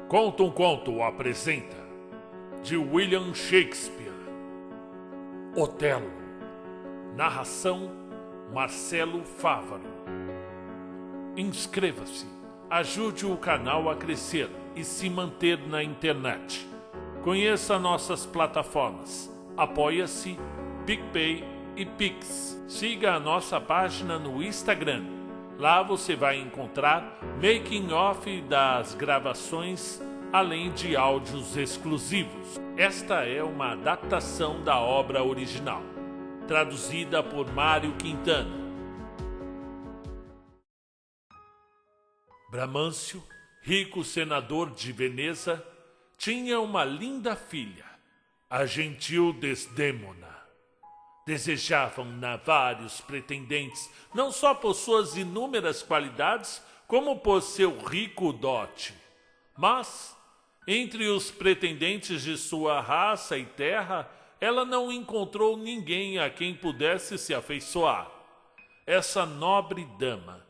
Conta um Conto apresenta, de William Shakespeare, Otelo. Narração Marcelo Fávaro. Inscreva-se, ajude o canal a crescer e se manter na internet. Conheça nossas plataformas Apoia-se, PicPay e Pix. Siga a nossa página no Instagram. Lá você vai encontrar making of das gravações, além de áudios exclusivos. Esta é uma adaptação da obra original, traduzida por Mário Quintana. Bramâncio, rico senador de Veneza, tinha uma linda filha, a gentil Desdémona. Desejavam-na vários pretendentes, não só por suas inúmeras qualidades, como por seu rico dote. Mas, entre os pretendentes de sua raça e terra, ela não encontrou ninguém a quem pudesse se afeiçoar. Essa nobre dama,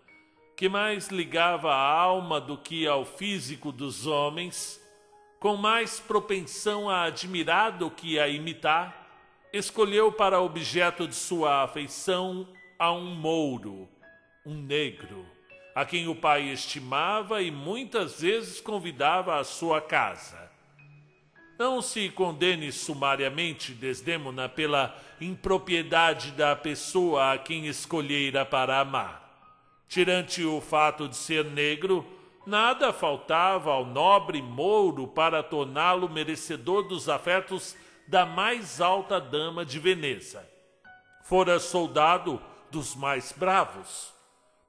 que mais ligava a alma do que ao físico dos homens, com mais propensão a admirar do que a imitar, escolheu para objeto de sua afeição a um mouro, um negro, a quem o pai estimava e muitas vezes convidava à sua casa. Não se condene sumariamente, Desdémona, pela impropriedade da pessoa a quem escolhera para amar. Tirante o fato de ser negro, nada faltava ao nobre mouro para torná-lo merecedor dos afetos da mais alta dama de Veneza. Fora soldado dos mais bravos.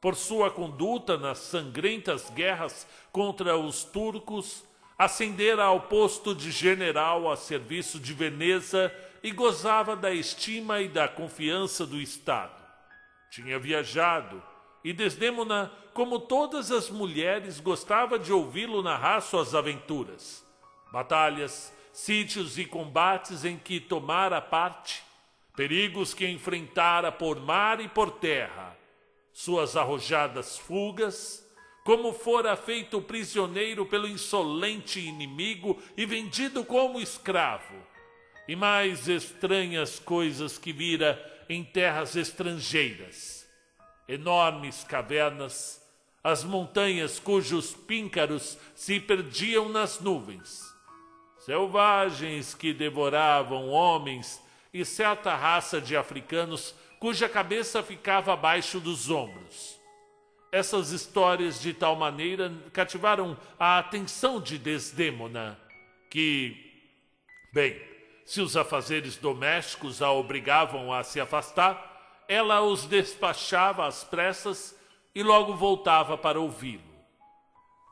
Por sua conduta nas sangrentas guerras contra os turcos, ascendera ao posto de general a serviço de Veneza e gozava da estima e da confiança do Estado. Tinha viajado, e Desdémona, como todas as mulheres, gostava de ouvi-lo narrar suas aventuras, batalhas, sítios e combates em que tomara parte, perigos que enfrentara por mar e por terra, suas arrojadas fugas, como fora feito prisioneiro pelo insolente inimigo e vendido como escravo, e mais estranhas coisas que vira em terras estrangeiras, enormes cavernas, as montanhas cujos píncaros se perdiam nas nuvens, selvagens que devoravam homens e certa raça de africanos cuja cabeça ficava abaixo dos ombros. Essas histórias de tal maneira cativaram a atenção de Desdémona, que, bem, se os afazeres domésticos a obrigavam a se afastar, ela os despachava às pressas e logo voltava para ouvi-lo.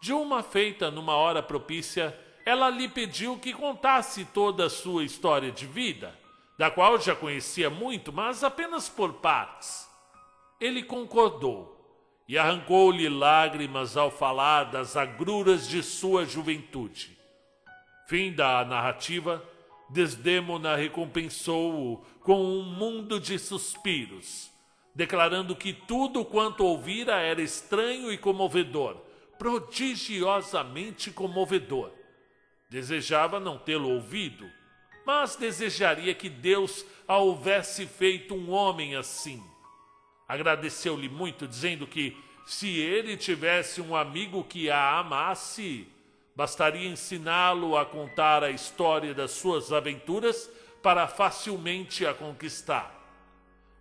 De uma feita numa hora propícia, ela lhe pediu que contasse toda a sua história de vida, da qual já conhecia muito, mas apenas por partes. Ele concordou e arrancou-lhe lágrimas ao falar das agruras de sua juventude. Fim da narrativa, Desdémona recompensou-o com um mundo de suspiros, declarando que tudo quanto ouvira era estranho e comovedor, prodigiosamente comovedor. Desejava não tê-lo ouvido, mas desejaria que Deus a houvesse feito um homem assim. Agradeceu-lhe muito, dizendo que, se ele tivesse um amigo que a amasse, bastaria ensiná-lo a contar a história das suas aventuras para facilmente a conquistar.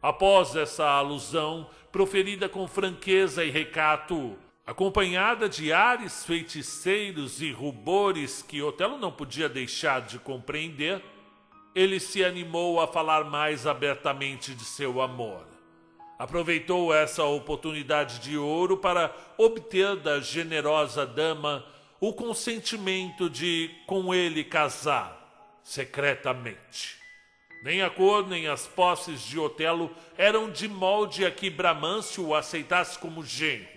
Após essa alusão, proferida com franqueza e recato, acompanhada de ares feiticeiros e rubores que Otelo não podia deixar de compreender, ele se animou a falar mais abertamente de seu amor. Aproveitou essa oportunidade de ouro para obter da generosa dama o consentimento de com ele casar, secretamente. Nem a cor nem as posses de Otelo eram de molde a que Bramâncio o aceitasse como genro.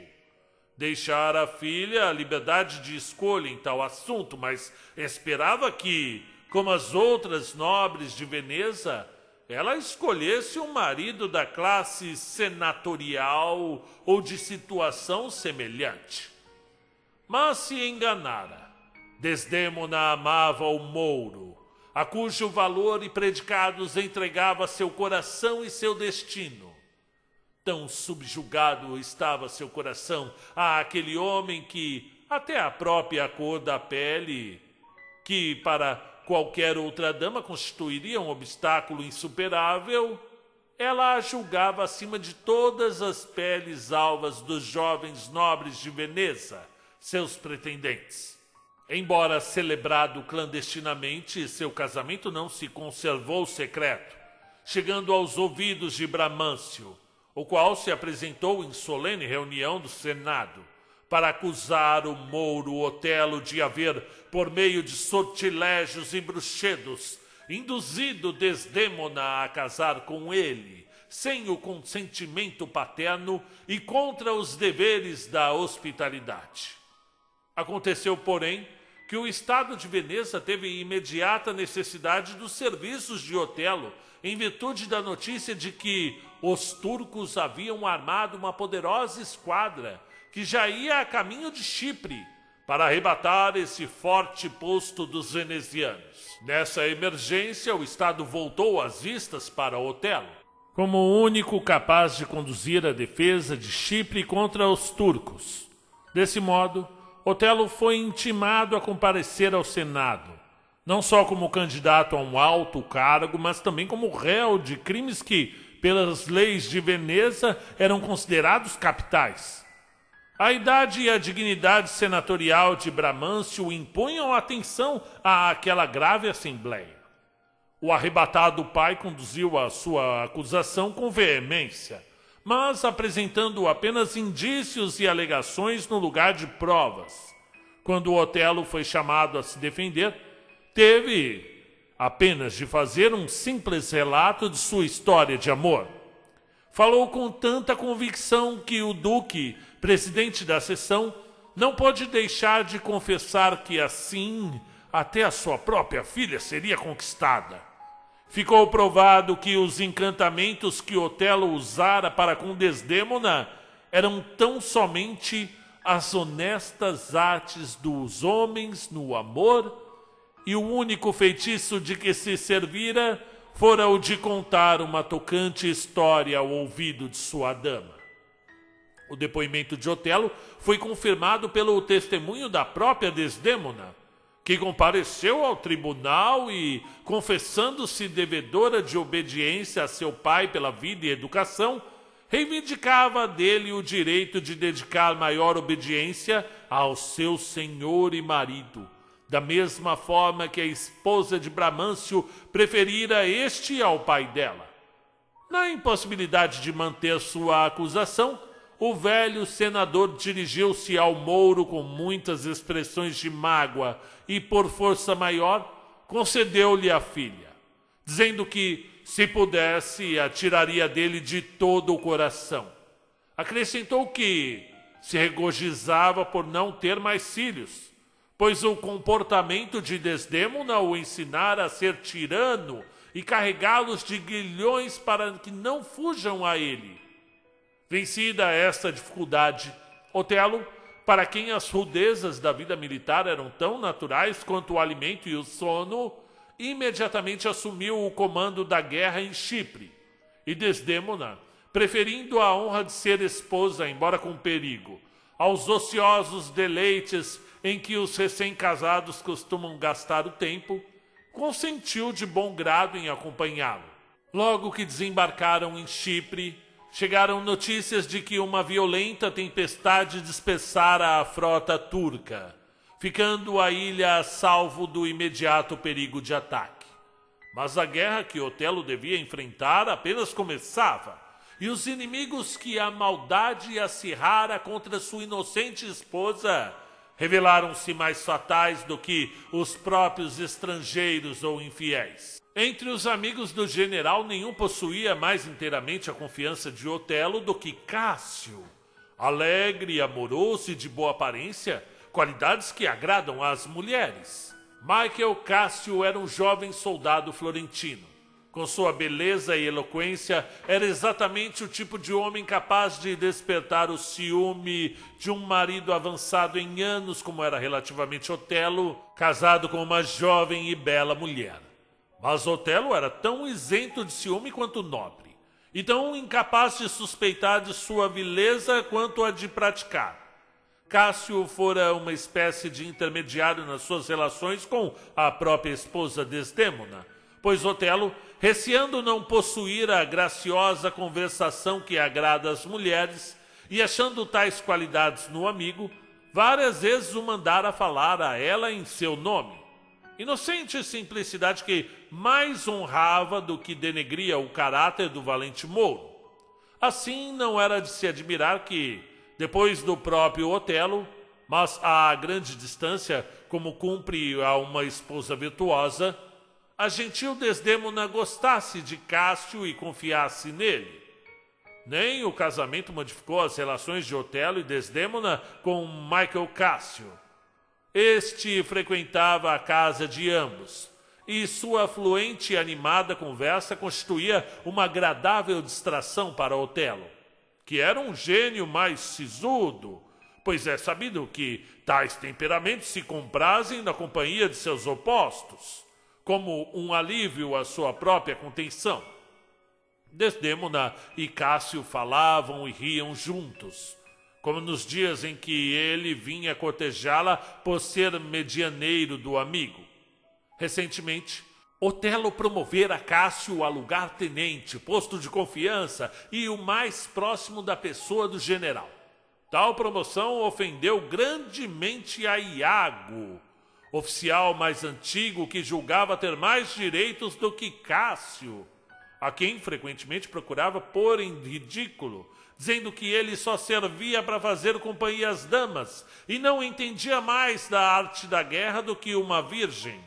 Deixara a filha a liberdade de escolha em tal assunto, mas esperava que, como as outras nobres de Veneza, ela escolhesse um marido da classe senatorial ou de situação semelhante. Mas se enganara. Desdémona amava o mouro, a cujo valor e predicados entregava seu coração e seu destino. Tão subjugado estava seu coração àquele homem que, até a própria cor da pele, que para qualquer outra dama constituiria um obstáculo insuperável, ela a julgava acima de todas as peles alvas dos jovens nobres de Veneza, seus pretendentes. Embora celebrado clandestinamente, seu casamento não se conservou secreto, chegando aos ouvidos de Bramâncio, o qual se apresentou em solene reunião do Senado para acusar o mouro Otelo de haver, por meio de sortilégios e bruxedos, induzido Desdémona a casar com ele, sem o consentimento paterno e contra os deveres da hospitalidade. Aconteceu, porém, que o Estado de Veneza teve imediata necessidade dos serviços de Otelo, em virtude da notícia de que os turcos haviam armado uma poderosa esquadra que já ia a caminho de Chipre para arrebatar esse forte posto dos venezianos. Nessa emergência, o Estado voltou as vistas para Otelo, como o único capaz de conduzir a defesa de Chipre contra os turcos. Desse modo, Otelo foi intimado a comparecer ao Senado, não só como candidato a um alto cargo, mas também como réu de crimes que, pelas leis de Veneza, eram considerados capitais. A idade e a dignidade senatorial de Bramâncio impunham atenção àquela grave assembleia. O arrebatado pai conduziu a sua acusação com veemência, mas apresentando apenas indícios e alegações no lugar de provas. Quando Otelo foi chamado a se defender, teve apenas de fazer um simples relato de sua história de amor. Falou com tanta convicção que o duque, presidente da sessão, não pôde deixar de confessar que assim até a sua própria filha seria conquistada. Ficou provado que os encantamentos que Otelo usara para com Desdémona eram tão somente as honestas artes dos homens no amor, e o único feitiço de que se servira fora o de contar uma tocante história ao ouvido de sua dama. O depoimento de Otelo foi confirmado pelo testemunho da própria Desdémona, que compareceu ao tribunal e, confessando-se devedora de obediência a seu pai pela vida e educação, reivindicava dele o direito de dedicar maior obediência ao seu senhor e marido, da mesma forma que a esposa de Bramâncio preferira este ao pai dela. Na impossibilidade de manter sua acusação, o velho senador dirigiu-se ao mouro com muitas expressões de mágoa e, por força maior, concedeu-lhe a filha, dizendo que, se pudesse, a tiraria dele de todo o coração. Acrescentou que se regozijava por não ter mais filhos, pois o comportamento de Desdémona o ensinara a ser tirano e carregá-los de grilhões para que não fujam a ele. Vencida esta dificuldade, Otelo, para quem as rudezas da vida militar eram tão naturais quanto o alimento e o sono, imediatamente assumiu o comando da guerra em Chipre, e Desdémona, preferindo a honra de ser esposa, embora com perigo, aos ociosos deleites em que os recém-casados costumam gastar o tempo, consentiu de bom grado em acompanhá-lo. Logo que desembarcaram em Chipre, chegaram notícias de que uma violenta tempestade dispersara a frota turca, ficando a ilha a salvo do imediato perigo de ataque. Mas a guerra que Otelo devia enfrentar apenas começava, e os inimigos que a maldade acirrara contra sua inocente esposa revelaram-se mais fatais do que os próprios estrangeiros ou infiéis. Entre os amigos do general, nenhum possuía mais inteiramente a confiança de Otelo do que Cássio. Alegre, amoroso e de boa aparência, qualidades que agradam às mulheres. Michael Cássio era um jovem soldado florentino, Com sua beleza e eloquência, era exatamente o tipo de homem capaz de despertar o ciúme de um marido avançado em anos, como era relativamente Otelo, casado com uma jovem e bela mulher. Mas Otelo era tão isento de ciúme quanto nobre, e tão incapaz de suspeitar de sua vileza quanto a de praticar. Cássio fora uma espécie de intermediário nas suas relações com a própria esposa Desdémona, pois Otelo, receando não possuir a graciosa conversação que agrada às mulheres e achando tais qualidades no amigo, várias vezes o mandara falar a ela em seu nome. Inocente simplicidade que mais honrava do que denegria o caráter do valente mouro. Assim, não era de se admirar que, depois do próprio Otelo, mas a grande distância, como cumpre a uma esposa virtuosa, a gentil Desdémona gostasse de Cássio e confiasse nele. Nem o casamento modificou as relações de Otelo e Desdémona com Michael Cássio. Este frequentava a casa de ambos, e sua fluente e animada conversa constituía uma agradável distração para Otelo, que era um gênio mais sisudo, pois é sabido que tais temperamentos se comprazem na companhia de seus opostos, como um alívio à sua própria contenção. Desdémona e Cássio falavam e riam juntos, como nos dias em que ele vinha cortejá-la por ser medianeiro do amigo. Recentemente, Otelo promovera Cássio a lugar-tenente, posto de confiança e o mais próximo da pessoa do general. Tal promoção ofendeu grandemente a Iago, oficial mais antigo que julgava ter mais direitos do que Cássio, a quem frequentemente procurava pôr em ridículo, dizendo que ele só servia para fazer companhia às damas e não entendia mais da arte da guerra do que uma virgem.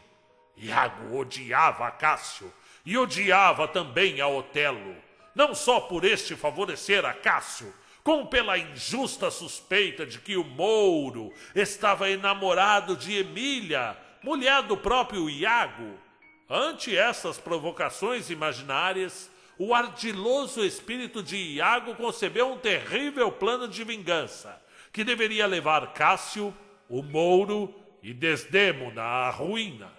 Iago odiava a Cássio e odiava também a Otelo, não só por este favorecer a Cássio, como pela injusta suspeita de que o mouro estava enamorado de Emília, mulher do próprio Iago. Ante essas provocações imaginárias, o ardiloso espírito de Iago concebeu um terrível plano de vingança, que deveria levar Cássio, o mouro e Desdémona à ruína.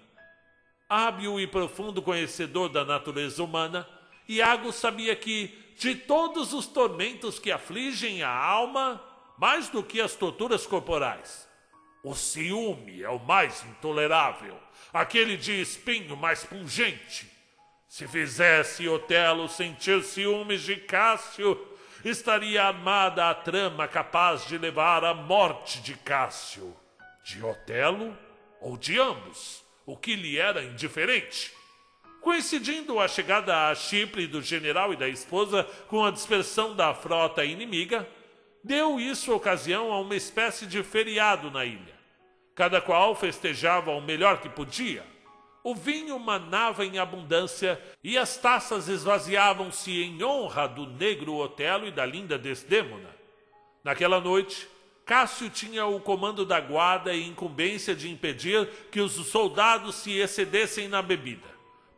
Hábil e profundo conhecedor da natureza humana, Iago sabia que, de todos os tormentos que afligem a alma, mais do que as torturas corporais, o ciúme é o mais intolerável, aquele de espinho mais pungente. Se fizesse Otelo sentir ciúmes de Cássio, estaria armada a trama capaz de levar à morte de Cássio, de Otelo ou de ambos, o que lhe era indiferente. Coincidindo a chegada a Chipre do general e da esposa com a dispersão da frota inimiga, deu isso ocasião a uma espécie de feriado na ilha. Cada qual festejava o melhor que podia. O vinho manava em abundância e as taças esvaziavam-se em honra do negro Otelo e da linda Desdémona. Naquela noite, Cássio tinha o comando da guarda e incumbência de impedir que os soldados se excedessem na bebida,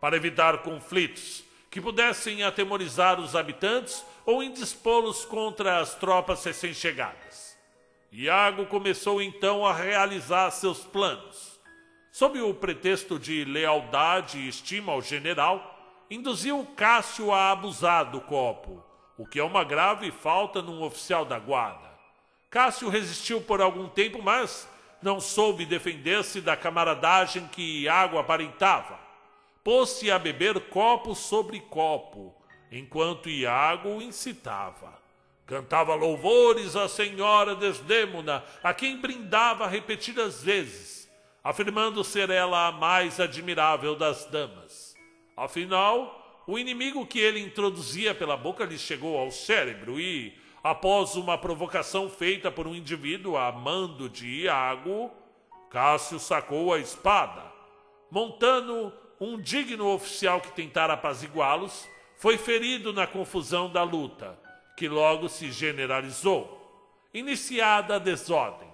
para evitar conflitos que pudessem atemorizar os habitantes ou indispô-los contra as tropas recém-chegadas. Iago começou então a realizar seus planos. Sob o pretexto de lealdade e estima ao general, induziu Cássio a abusar do copo, o que é uma grave falta num oficial da guarda. Cássio resistiu por algum tempo, mas não soube defender-se da camaradagem que Iago aparentava. Pôs-se a beber copo sobre copo, enquanto Iago o incitava. Cantava louvores à senhora Desdémona, a quem brindava repetidas vezes, afirmando ser ela a mais admirável das damas. Afinal, o inimigo que ele introduzia pela boca lhe chegou ao cérebro e, após uma provocação feita por um indivíduo a mando de Iago, Cássio sacou a espada. Montano, um digno oficial que tentara apaziguá-los, foi ferido na confusão da luta, que logo se generalizou. Iniciada a desordem,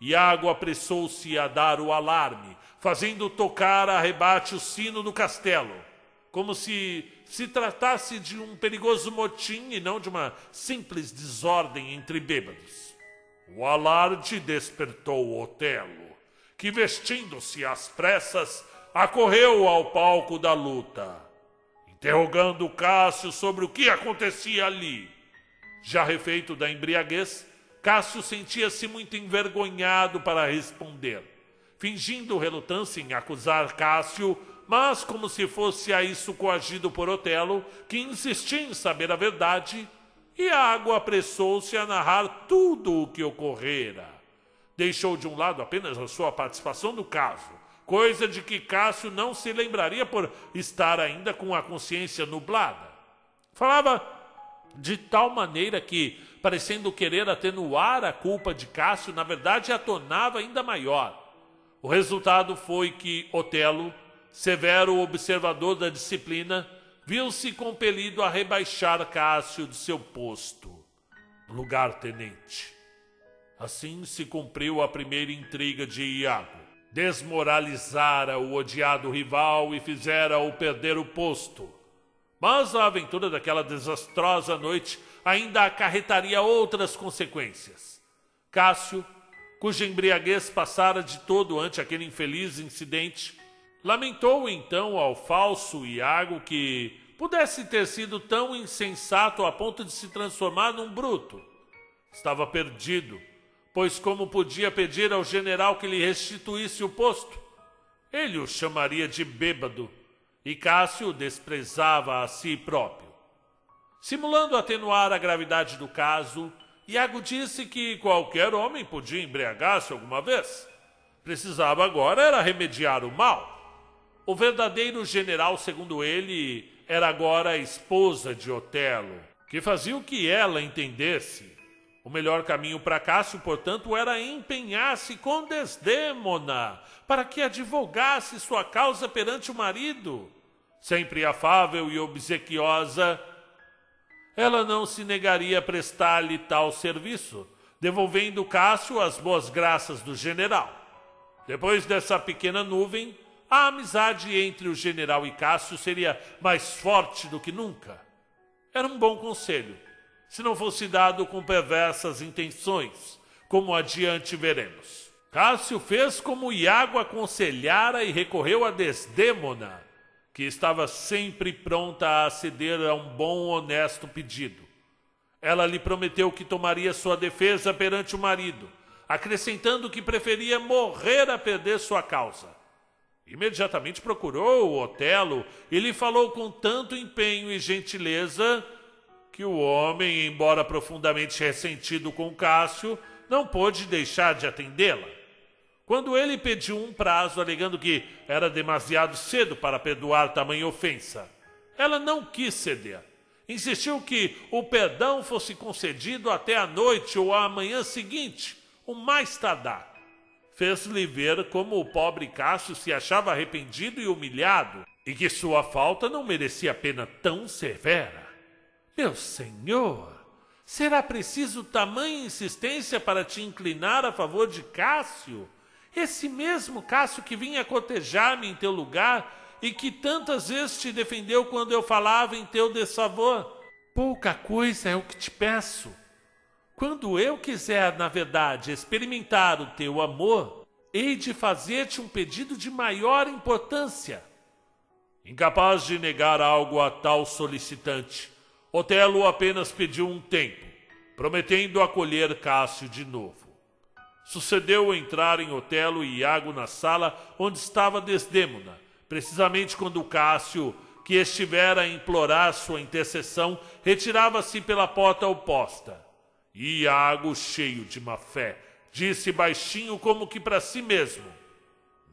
Iago apressou-se a dar o alarme, fazendo tocar a rebate o sino do castelo. como se tratasse de um perigoso motim e não de uma simples desordem entre bêbados. O alarde despertou Otelo, que, vestindo-se às pressas, acorreu ao palco da luta, interrogando Cássio sobre o que acontecia ali. Já refeito da embriaguez, Cássio sentia-se muito envergonhado para responder, fingindo relutância em acusar Cássio, mas como se fosse a isso coagido por Otelo, que insistia em saber a verdade, Iago apressou-se a narrar tudo o que ocorrera. Deixou de um lado apenas a sua participação no caso, coisa de que Cássio não se lembraria por estar ainda com a consciência nublada. Falava de tal maneira que, parecendo querer atenuar a culpa de Cássio, na verdade a tornava ainda maior. O resultado foi que Otelo, severo observador da disciplina, viu-se compelido a rebaixar Cássio de seu posto, lugar-tenente. Assim se cumpriu a primeira intriga de Iago. Desmoralizara o odiado rival e fizera-o perder o posto. Mas a aventura daquela desastrosa noite ainda acarretaria outras consequências. Cássio, cuja embriaguez passara de todo ante aquele infeliz incidente, lamentou então ao falso Iago que pudesse ter sido tão insensato a ponto de se transformar num bruto. Estava perdido, pois como podia pedir ao general que lhe restituísse o posto? Ele o chamaria de bêbado, e Cássio desprezava a si próprio. Simulando atenuar a gravidade do caso, Iago disse que qualquer homem podia embriagar-se alguma vez. Precisava agora era remediar o mal. O verdadeiro general, segundo ele, era agora a esposa de Otelo, que fazia o que ela entendesse. O melhor caminho para Cássio, portanto, era empenhar-se com Desdémona, para que advogasse sua causa perante o marido. Sempre afável e obsequiosa, ela não se negaria a prestar-lhe tal serviço, devolvendo Cássio as boas graças do general. Depois dessa pequena nuvem, a amizade entre o general e Cássio seria mais forte do que nunca. Era um bom conselho, se não fosse dado com perversas intenções, como adiante veremos. Cássio fez como Iago aconselhara e recorreu a Desdémona, que estava sempre pronta a aceder a um bom honesto pedido. Ela lhe prometeu que tomaria sua defesa perante o marido, acrescentando que preferia morrer a perder sua causa. Imediatamente procurou o Otelo e lhe falou com tanto empenho e gentileza que o homem, embora profundamente ressentido com Cássio, não pôde deixar de atendê-la. Quando ele pediu um prazo, alegando que era demasiado cedo para perdoar tamanha ofensa, ela não quis ceder. Insistiu que o perdão fosse concedido até a noite ou a manhã seguinte, o mais tardar. Fez-lhe ver como o pobre Cássio se achava arrependido e humilhado, e que sua falta não merecia pena tão severa. Meu senhor, será preciso tamanha insistência para te inclinar a favor de Cássio? Esse mesmo Cássio que vinha cortejar-me em teu lugar e que tantas vezes te defendeu quando eu falava em teu desfavor. Pouca coisa é o que te peço. Quando eu quiser, na verdade, experimentar o teu amor, hei de fazer-te um pedido de maior importância. Incapaz de negar algo a tal solicitante, Otelo apenas pediu um tempo, prometendo acolher Cássio de novo. Sucedeu entrarem Otelo e Iago na sala onde estava Desdémona, precisamente quando Cássio, que estivera a implorar sua intercessão, retirava-se pela porta oposta. E Iago, cheio de má fé, disse baixinho como que para si mesmo: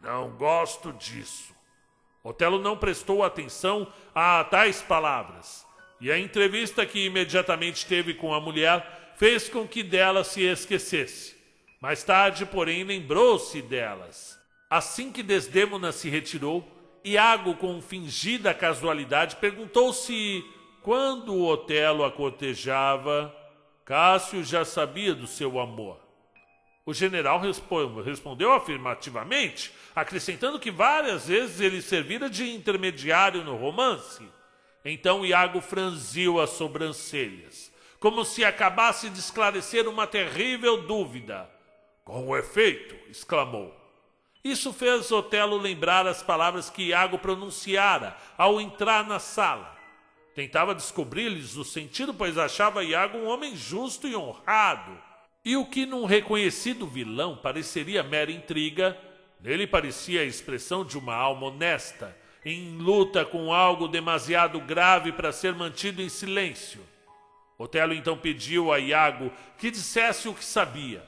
"Não gosto disso." Otelo não prestou atenção a tais palavras, e a entrevista que imediatamente teve com a mulher fez com que dela se esquecesse. Mais tarde, porém, lembrou-se delas. Assim que Desdémona se retirou, Iago, com fingida casualidade, perguntou se, quando Otelo a cortejava, Cássio já sabia do seu amor. O general respondeu afirmativamente, acrescentando que várias vezes ele servira de intermediário no romance. Então Iago franziu as sobrancelhas, como se acabasse de esclarecer uma terrível dúvida. Com efeito, exclamou. Isso fez Otelo lembrar as palavras que Iago pronunciara ao entrar na sala. Tentava descobrir-lhes o sentido, pois achava Iago um homem justo e honrado. E o que num reconhecido vilão pareceria mera intriga, nele parecia a expressão de uma alma honesta, em luta com algo demasiado grave para ser mantido em silêncio. Otelo então pediu a Iago que dissesse o que sabia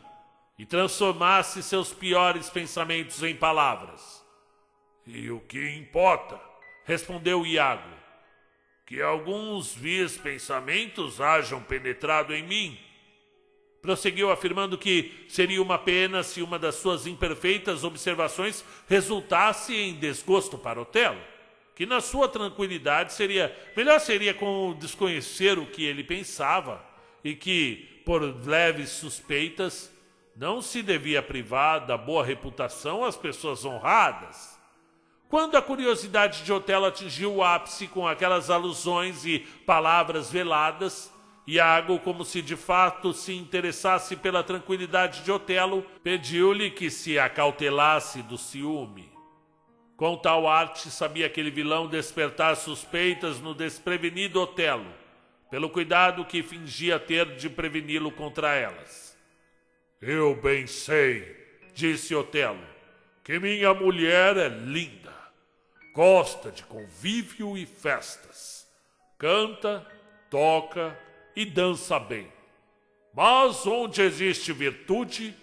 e transformasse seus piores pensamentos em palavras. E o que importa? Respondeu Iago. Que alguns vis pensamentos hajam penetrado em mim. Prosseguiu afirmando que seria uma pena se uma das suas imperfeitas observações resultasse em desgosto para Otelo, que na sua tranquilidade melhor seria com desconhecer o que ele pensava e que, por leves suspeitas, não se devia privar da boa reputação às pessoas honradas. Quando a curiosidade de Otelo atingiu o ápice com aquelas alusões e palavras veladas, Iago, como se de fato se interessasse pela tranquilidade de Otelo, pediu-lhe que se acautelasse do ciúme. Com tal arte sabia aquele vilão despertar suspeitas no desprevenido Otelo, pelo cuidado que fingia ter de preveni-lo contra elas. Eu bem sei, disse Otelo, que minha mulher é linda, gosta de convívio e festas, canta, toca e dança bem. Mas onde existe virtude,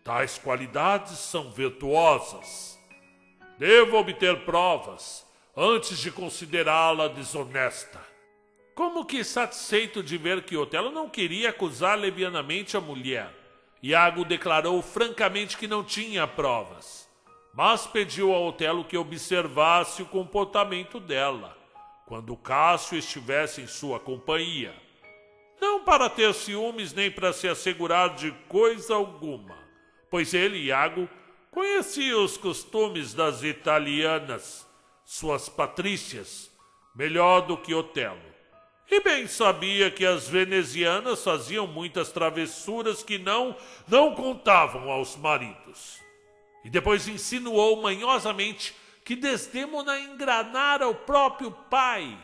tais qualidades são virtuosas. Devo obter provas antes de considerá-la desonesta. Como que satisfeito de ver que Otelo não queria acusar levianamente a mulher, Iago declarou francamente que não tinha provas, mas pediu a Otelo que observasse o comportamento dela, quando Cássio estivesse em sua companhia. Não para ter ciúmes nem para se assegurar de coisa alguma, pois ele, Iago, conhecia os costumes das italianas, suas patrícias, melhor do que Otelo. E bem sabia que as venezianas faziam muitas travessuras que não contavam aos maridos. E depois insinuou manhosamente que Desdémona engranara o próprio pai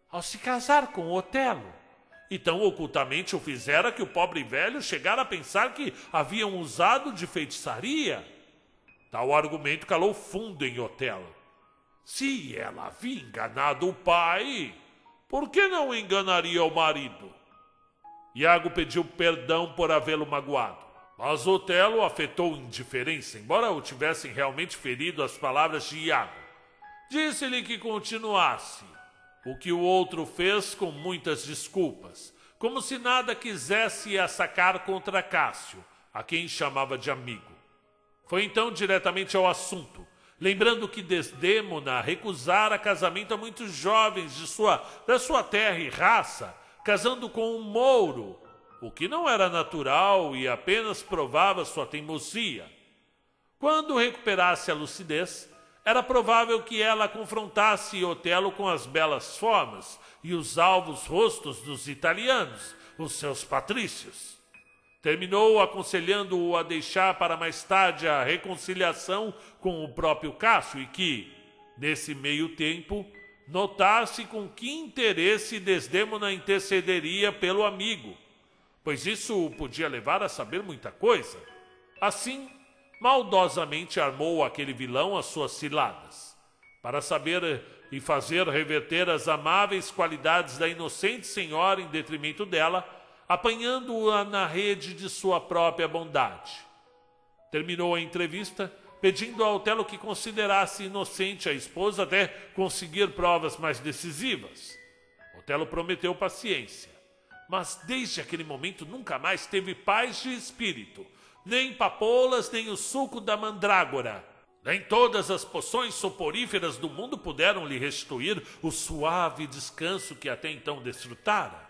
ao se casar com Otelo. E tão ocultamente o fizera que o pobre velho chegara a pensar que haviam usado de feitiçaria. Tal argumento calou fundo em Otelo. Se ela havia enganado o pai, por que não enganaria o marido? Iago pediu perdão por havê-lo magoado, mas Otelo afetou indiferença, embora o tivessem realmente ferido as palavras de Iago. Disse-lhe que continuasse, o que o outro fez com muitas desculpas, como se nada quisesse assacar contra Cássio, a quem chamava de amigo. Foi então diretamente ao assunto, lembrando que Desdémona recusara casamento a muitos jovens da sua terra e raça, casando com um mouro, o que não era natural e apenas provava sua teimosia. Quando recuperasse a lucidez, era provável que ela confrontasse Otelo com as belas formas e os alvos rostos dos italianos, os seus patrícios. Terminou aconselhando-o a deixar para mais tarde a reconciliação com o próprio Cássio e que, nesse meio tempo, notasse com que interesse Desdémona intercederia pelo amigo, pois isso o podia levar a saber muita coisa. Assim, maldosamente armou aquele vilão as suas ciladas, para saber e fazer reverter as amáveis qualidades da inocente senhora em detrimento dela, apanhando-a na rede de sua própria bondade. Terminou a entrevista, pedindo a Otelo que considerasse inocente a esposa até conseguir provas mais decisivas. Otelo prometeu paciência, mas desde aquele momento nunca mais teve paz de espírito, nem papoulas, nem o suco da mandrágora. Nem todas as poções soporíferas do mundo puderam lhe restituir o suave descanso que até então desfrutara.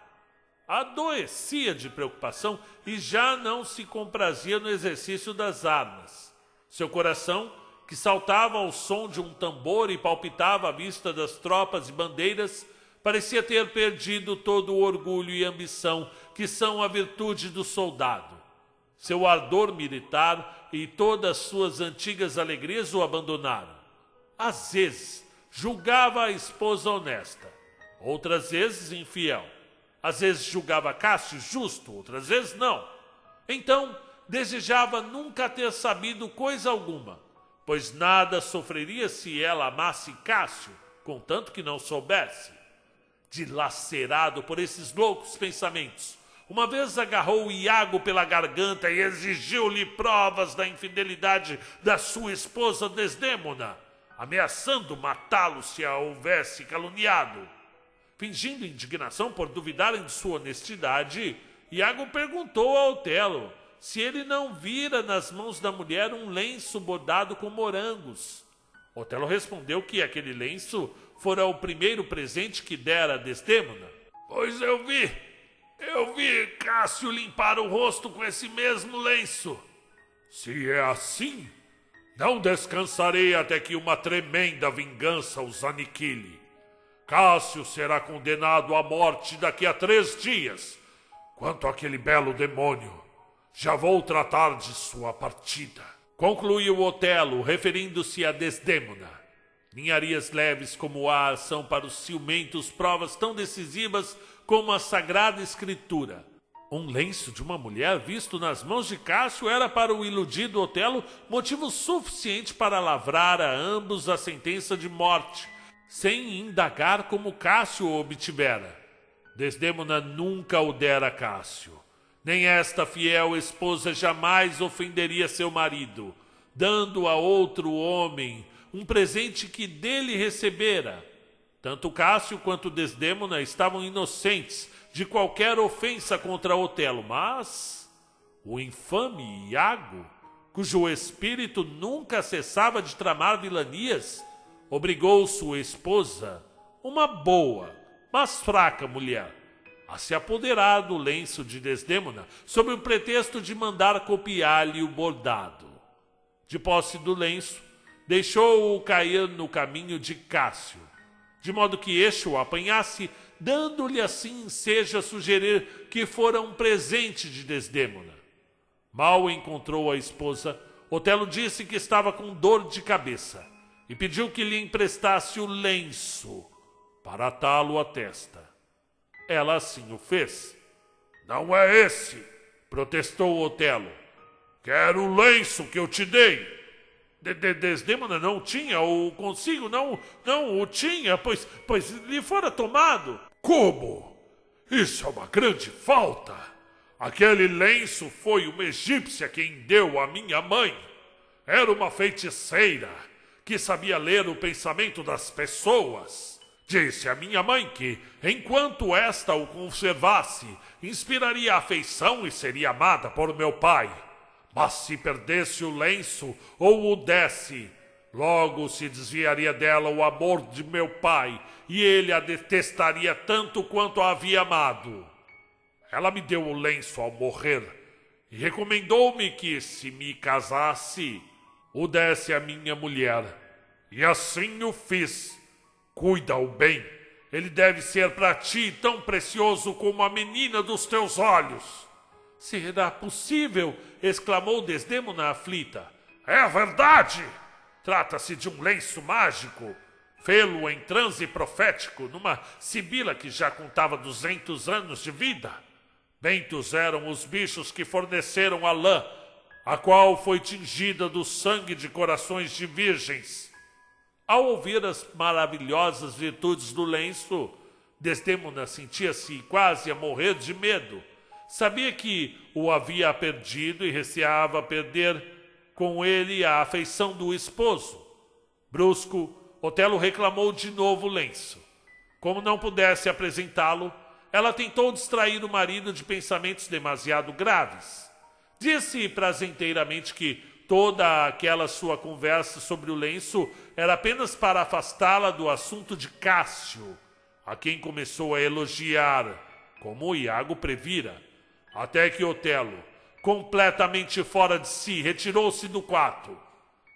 adoecia de preocupação e já não se comprazia no exercício das armas. Seu coração, que saltava ao som de um tambor e palpitava à vista das tropas e bandeiras, parecia ter perdido todo o orgulho e ambição que são a virtude do soldado. Seu ardor militar e todas as suas antigas alegrias o abandonaram. Às vezes, julgava a esposa honesta, outras vezes infiel. Às vezes julgava Cássio justo, outras vezes não. Então, desejava nunca ter sabido coisa alguma, pois nada sofreria se ela amasse Cássio, contanto que não soubesse. Dilacerado por esses loucos pensamentos, uma vez agarrou Iago pela garganta e exigiu-lhe provas da infidelidade da sua esposa Desdêmona, ameaçando matá-lo se a houvesse caluniado. Fingindo indignação por duvidarem de sua honestidade, Iago perguntou a Otelo se ele não vira nas mãos da mulher um lenço bordado com morangos. Otelo respondeu que aquele lenço fora o primeiro presente que dera a Desdêmona. Pois eu vi Cássio limpar o rosto com esse mesmo lenço. Se é assim, não descansarei até que uma tremenda vingança os aniquile. Cássio será condenado à morte daqui a 3 dias. Quanto àquele belo demônio, já vou tratar de sua partida. Concluiu Otelo, referindo-se a Desdêmona. Ninharias leves como o ar são para os ciumentos provas tão decisivas como a Sagrada Escritura. Um lenço de uma mulher visto nas mãos de Cássio era para o iludido Otelo motivo suficiente para lavrar a ambos a sentença de morte, sem indagar como Cássio o obtivera. Desdêmona nunca o dera a Cássio. Nem esta fiel esposa jamais ofenderia seu marido, dando a outro homem um presente que dele recebera. Tanto Cássio quanto Desdêmona estavam inocentes de qualquer ofensa contra Otelo, mas o infame Iago, cujo espírito nunca cessava de tramar vilanias, obrigou sua esposa, uma boa, mas fraca mulher, a se apoderar do lenço de Desdêmona sob o pretexto de mandar copiar-lhe o bordado. De posse do lenço, deixou-o cair no caminho de Cássio, de modo que este o apanhasse, dando-lhe assim ensejo a sugerir que fora um presente de Desdêmona. Mal encontrou a esposa, Otelo disse que estava com dor de cabeça e pediu que lhe emprestasse o lenço para atá-lo à testa. Ela assim o fez. Não é esse, protestou Otelo. Quero o lenço que eu te dei. Desdêmona não tinha, ou consigo não o tinha, pois lhe fora tomado. Como? Isso é uma grande falta. Aquele lenço foi uma egípcia quem deu à minha mãe. Era uma feiticeira que sabia ler o pensamento das pessoas. Disse a minha mãe que, enquanto esta o conservasse, inspiraria afeição e seria amada por meu pai. Mas se perdesse o lenço ou o desse, logo se desviaria dela o amor de meu pai e ele a detestaria tanto quanto a havia amado. Ela me deu o lenço ao morrer e recomendou-me que, se me casasse, o desse à minha mulher. E assim o fiz. Cuida-o bem. Ele deve ser para ti tão precioso como a menina dos teus olhos. Será possível? Exclamou Desdêmona aflita. É verdade! Trata-se de um lenço mágico. Fê-lo em transe profético numa sibila que já contava 200 anos de vida. Bentos eram os bichos que forneceram a lã, a qual foi tingida do sangue de corações de virgens. Ao ouvir as maravilhosas virtudes do lenço, Desdêmona sentia-se quase a morrer de medo. Sabia que o havia perdido e receava perder com ele a afeição do esposo. Brusco, Otelo reclamou de novo o lenço. Como não pudesse apresentá-lo, ela tentou distrair o marido de pensamentos demasiado graves. Disse prazenteiramente que toda aquela sua conversa sobre o lenço era apenas para afastá-la do assunto de Cássio, a quem começou a elogiar como Iago previra, até que Otelo, completamente fora de si, retirou-se do quarto.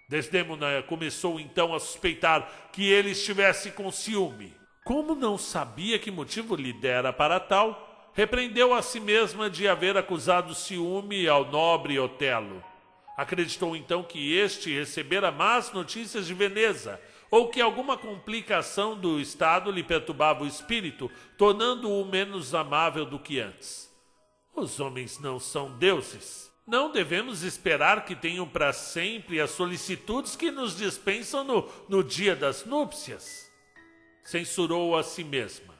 Desdémona começou então a suspeitar que ele estivesse com ciúme. Como não sabia que motivo lhe dera para tal, repreendeu a si mesma de haver acusado ciúme ao nobre Otelo. Acreditou então que este recebera más notícias de Veneza, ou que alguma complicação do estado lhe perturbava o espírito, tornando-o menos amável do que antes. Os homens não são deuses. Não devemos esperar que tenham para sempre as solicitudes que nos dispensam no dia das núpcias. Censurou a si mesma.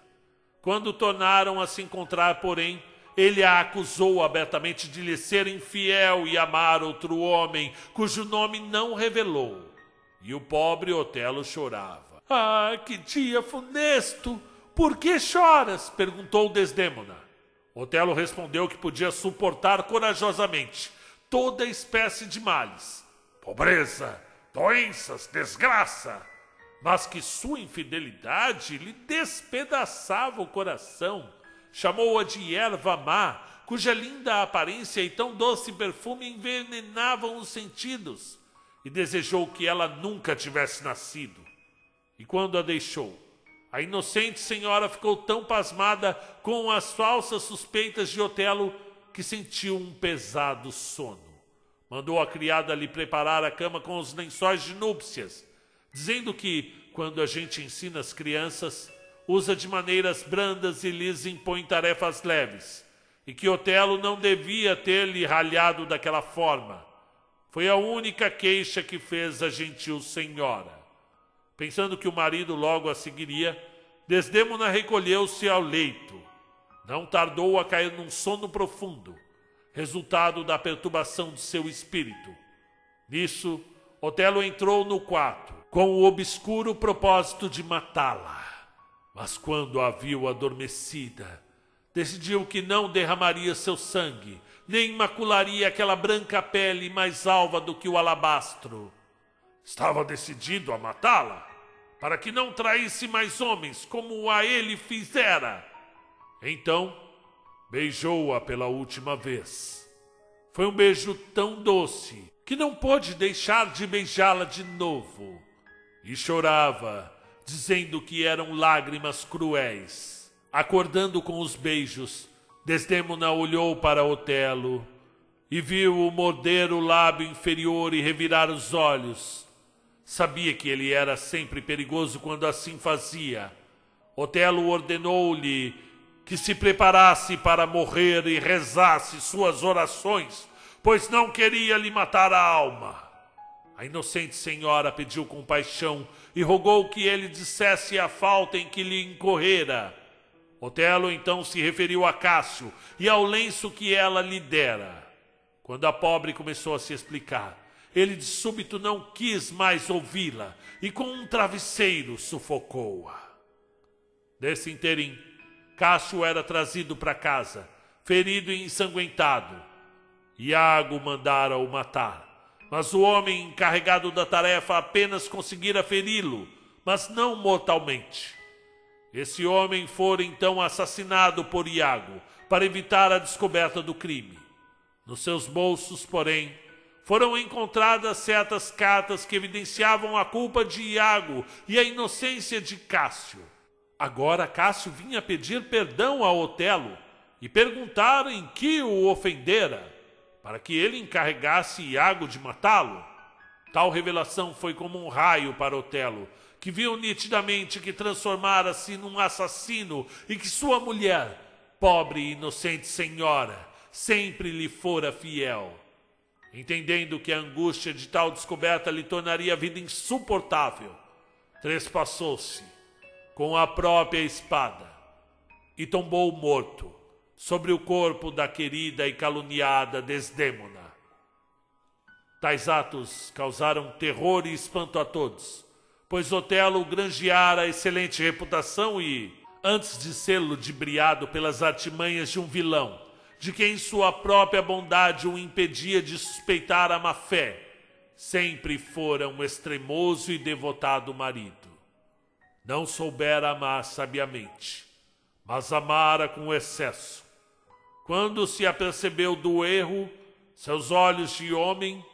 Quando tornaram a se encontrar, porém, ele a acusou abertamente de lhe ser infiel e amar outro homem, cujo nome não revelou. E o pobre Otelo chorava. Ah, que dia funesto! Por que choras? Perguntou Desdémona. Otelo respondeu que podia suportar corajosamente toda espécie de males, pobreza, doenças, desgraça, mas que sua infidelidade lhe despedaçava o coração. Chamou-a de erva má, cuja linda aparência e tão doce perfume envenenavam os sentidos, e desejou que ela nunca tivesse nascido. E quando a deixou, a inocente senhora ficou tão pasmada com as falsas suspeitas de Otelo que sentiu um pesado sono. Mandou a criada lhe preparar a cama com os lençóis de núpcias, dizendo que, quando a gente ensina as crianças, usa de maneiras brandas e lhes impõe tarefas leves, e que Otelo não devia ter-lhe ralhado daquela forma. Foi a única queixa que fez a gentil senhora. Pensando que o marido logo a seguiria, Desdémona recolheu-se ao leito. Não tardou a cair num sono profundo, resultado da perturbação de seu espírito. Nisso, Otelo entrou no quarto, com o obscuro propósito de matá-la. Mas quando a viu adormecida, decidiu que não derramaria seu sangue, nem macularia aquela branca pele mais alva do que o alabastro. Estava decidido a matá-la, para que não traísse mais homens como a ele fizera. Então, beijou-a pela última vez. Foi um beijo tão doce que não pôde deixar de beijá-la de novo. E chorava, dizendo que eram lágrimas cruéis. Acordando com os beijos, Desdémona olhou para Otelo e viu-o morder o lábio inferior e revirar os olhos. Sabia que ele era sempre perigoso quando assim fazia. Otelo ordenou-lhe que se preparasse para morrer e rezasse suas orações, pois não queria lhe matar a alma. A inocente senhora pediu compaixão e rogou que ele dissesse a falta em que lhe incorrera. Otelo então se referiu a Cássio e ao lenço que ela lhe dera. Quando a pobre começou a se explicar, ele de súbito não quis mais ouvi-la e com um travesseiro sufocou-a. Desse interim, Cássio era trazido para casa, ferido e ensanguentado. Iago mandara-o matar, mas o homem encarregado da tarefa apenas conseguira feri-lo, mas não mortalmente. Esse homem fora então assassinado por Iago para evitar a descoberta do crime. Nos seus bolsos, porém, foram encontradas certas cartas que evidenciavam a culpa de Iago e a inocência de Cássio. Agora Cássio vinha pedir perdão a Otelo e perguntar em que o ofendera, para que ele encarregasse Iago de matá-lo. Tal revelação foi como um raio para Otelo, que viu nitidamente que transformara-se num assassino e que sua mulher, pobre e inocente senhora, sempre lhe fora fiel. Entendendo que a angústia de tal descoberta lhe tornaria a vida insuportável, trespassou-se com a própria espada e tombou morto sobre o corpo da querida e caluniada Desdémona. Tais atos causaram terror e espanto a todos, pois Otelo granjeara excelente reputação e, antes de ser ludibriado pelas artimanhas de um vilão, de quem sua própria bondade o impedia de suspeitar a má-fé, sempre fora um extremoso e devotado marido. Não soubera amar sabiamente, mas amara com excesso. Quando se apercebeu do erro, seus olhos de homem,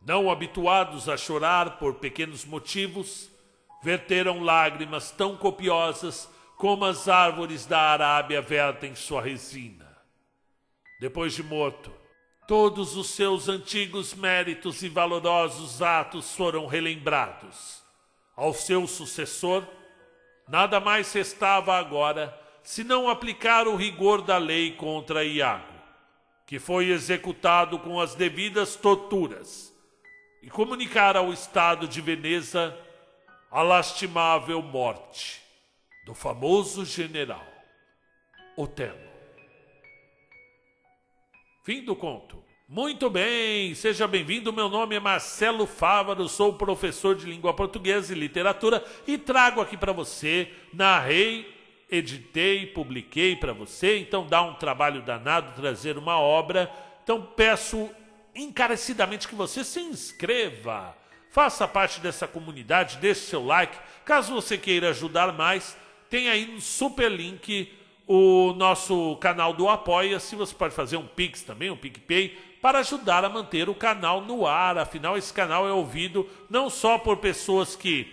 não habituados a chorar por pequenos motivos, verteram lágrimas tão copiosas como as árvores da Arábia vertem sua resina. Depois de morto, todos os seus antigos méritos e valorosos atos foram relembrados. Ao seu sucessor, nada mais restava agora senão aplicar o rigor da lei contra Iago, que foi executado com as devidas torturas, e comunicar ao Estado de Veneza a lastimável morte do famoso general Otelo. Fim do conto. Muito bem, seja bem-vindo. Meu nome é Marcelo Fávaro, sou professor de língua portuguesa e literatura e trago aqui para você, narrei, editei, publiquei para você, então dá um trabalho danado trazer uma obra. Então peço encarecidamente que você se inscreva, faça parte dessa comunidade, deixe seu like. Caso você queira ajudar mais, tem aí no super link o nosso canal do Apoia-se. Você pode fazer um Pix também, um PicPay, para ajudar a manter o canal no ar. Afinal, esse canal é ouvido não só por pessoas que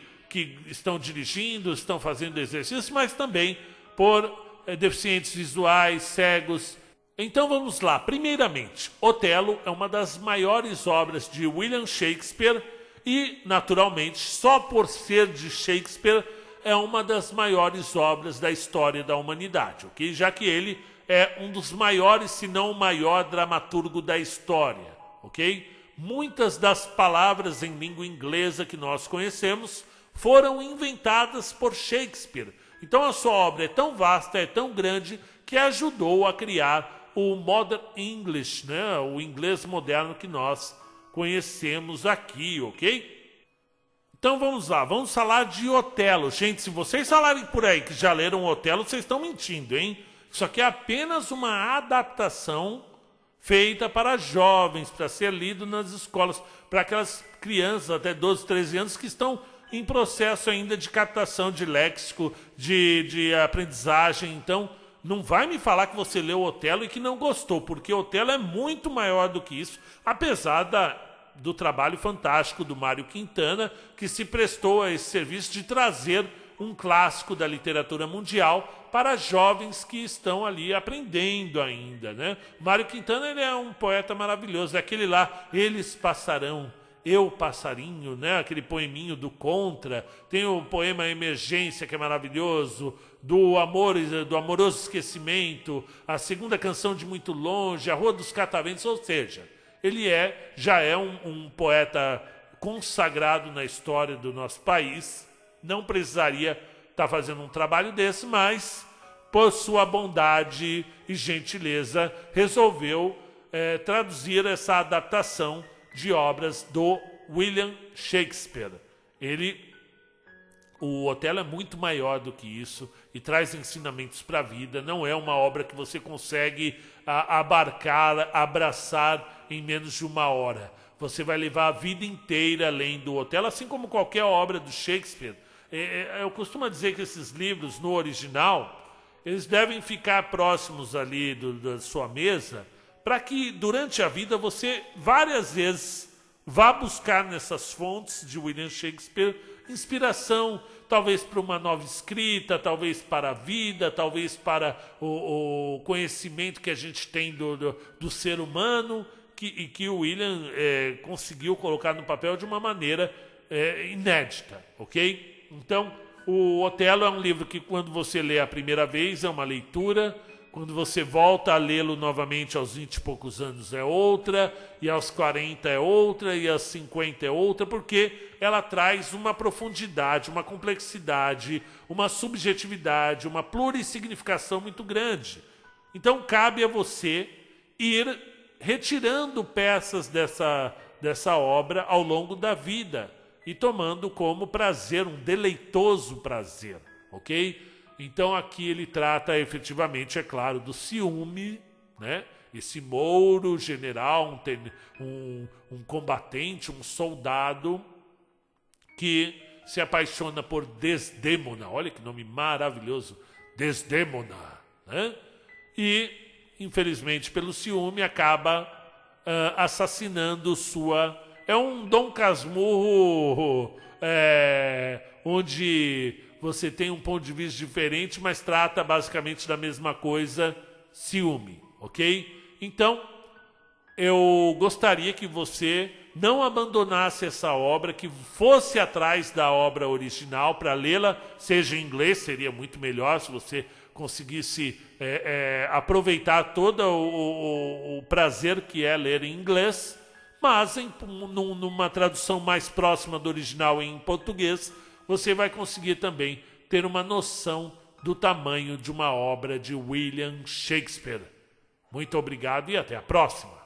estão dirigindo, estão fazendo exercício, mas também por deficientes visuais, cegos. Então vamos lá. Primeiramente, Otelo é uma das maiores obras de William Shakespeare e, naturalmente, só por ser de Shakespeare, é uma das maiores obras da história da humanidade, ok? Já que ele é um dos maiores, se não o maior dramaturgo da história, ok? Muitas das palavras em língua inglesa que nós conhecemos foram inventadas por Shakespeare. Então a sua obra é tão vasta, é tão grande, que ajudou a criar o Modern English, né? O inglês moderno que nós conhecemos aqui, ok? Então vamos lá, vamos falar de Otelo. Gente, se vocês falarem por aí que já leram Otelo, vocês estão mentindo, hein? Isso aqui é apenas uma adaptação feita para jovens, para ser lido nas escolas, para aquelas crianças até 12, 13 anos que estão em processo ainda de captação de léxico, de aprendizagem. Então, não vai me falar que você leu Otelo e que não gostou, porque Otelo é muito maior do que isso, apesar do trabalho fantástico do Mário Quintana, que se prestou a esse serviço de trazer um clássico da literatura mundial para jovens que estão ali aprendendo ainda, né? Mário Quintana, ele é um poeta maravilhoso, é aquele lá, eles passarão, eu passarinho, né? Aquele poeminho do Contra, tem o poema Emergência, que é maravilhoso, do Amoroso Esquecimento, a segunda canção de Muito Longe, a Rua dos Cataventos, ou seja, ele já é um poeta consagrado na história do nosso país, não precisaria estar fazendo um trabalho desse, mas, por sua bondade e gentileza, resolveu traduzir essa adaptação de obras do William Shakespeare. O Otelo é muito maior do que isso e traz ensinamentos para a vida. Não é uma obra que você consegue abarcar, abraçar em menos de uma hora. Você vai levar a vida inteira lendo o Otelo, assim como qualquer obra do Shakespeare. Eu costumo dizer que esses livros, no original, eles devem ficar próximos ali da sua mesa, para que durante a vida você várias vezes vá buscar nessas fontes de William Shakespeare inspiração, talvez para uma nova escrita, talvez para a vida, talvez para o conhecimento que a gente tem do ser humano, e que o William conseguiu colocar no papel de uma maneira inédita, ok? Então, o Otelo é um livro que, quando você lê a primeira vez, é uma leitura. Quando você volta a lê-lo novamente aos 20 e poucos anos é outra, e aos 40 é outra, e aos 50 é outra, porque ela traz uma profundidade, uma complexidade, uma subjetividade, uma plurissignificação muito grande. Então cabe a você ir retirando peças dessa obra ao longo da vida e tomando como prazer, um deleitoso prazer, ok? Então aqui ele trata efetivamente, é claro, do ciúme, né? Esse mouro general, um combatente, um soldado que se apaixona por Desdémona. Olha que nome maravilhoso, Desdémona. né? E, infelizmente, pelo ciúme, acaba assassinando sua... É um Dom Casmurro onde você tem um ponto de vista diferente, mas trata basicamente da mesma coisa, ciúme, ok? Então, eu gostaria que você não abandonasse essa obra, que fosse atrás da obra original para lê-la, seja em inglês, seria muito melhor se você conseguisse aproveitar todo o prazer que é ler em inglês, mas numa tradução mais próxima do original em português, você vai conseguir também ter uma noção do tamanho de uma obra de William Shakespeare. Muito obrigado e até a próxima!